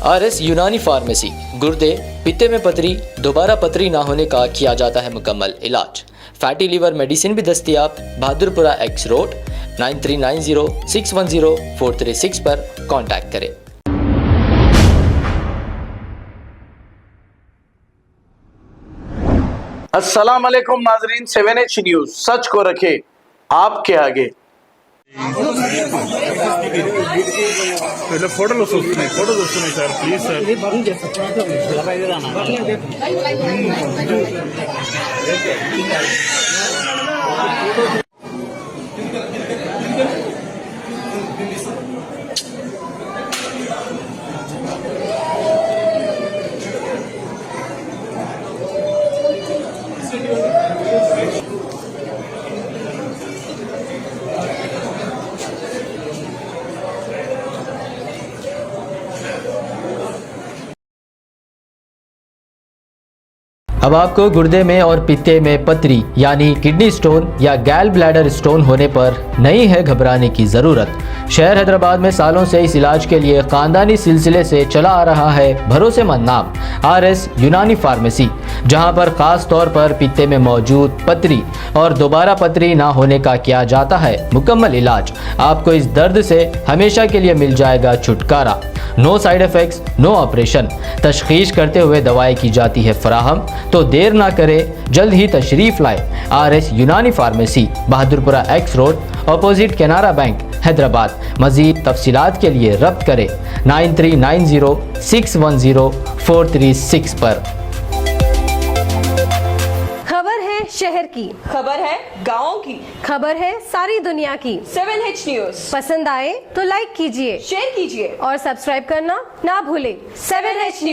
RS Unani pharmacy, गुर्दे, पित्ते में पथरी, दोबारा पथरी ना होने का किया जाता है मुकम्मल इलाज। फैटी लीवर मेडिसिन भी दस्तियाब। बहादुरपुरा X रोड 9390610436 पर कांटेक्ट करें। अस्सलाम वालेकुम नाजरीन, 7H न्यूज सच को रखे आपके आगे। ఫోటోలు వస్తున్నాయి సార్, ప్లీజ్ సార్. अब आपको गुर्दे में और पित्ते में पथरी यानी किडनी स्टोन या गैल ब्लैडर स्टोन होने पर नहीं है घबराने की ज़रूरत। शहर हैदराबाद में सालों से इस इलाज के लिए ख़ानदानी सिलसिले से चला आ रहा है भरोसेमंद नाम RS यूनानी फार्मेसी, जहां पर ख़ास तौर पर पित्ते में मौजूद पथरी और दोबारा पथरी ना होने का किया जाता है मुकम्मल इलाज। आपको इस दर्द से हमेशा के लिए मिल जाएगा छुटकारा। No side effects, no operation. तशखीस करते हुए दवाएं की जाती है फराहम। तो देर ना करें, जल्द ही तशरीफ लाए RS Unani pharmacy, Bahadurpura X road, opposite Canara Bank, Hyderabad. मजीद तफसीलात के लिए रब्त करें 9390610436 पर। खबर है शहर की, खबर है गाँव की, खबर है सारी दुनिया की। 7H न्यूज पसंद आए तो लाइक कीजिए, शेयर कीजिए और सब्सक्राइब करना ना भूलें। 7H news.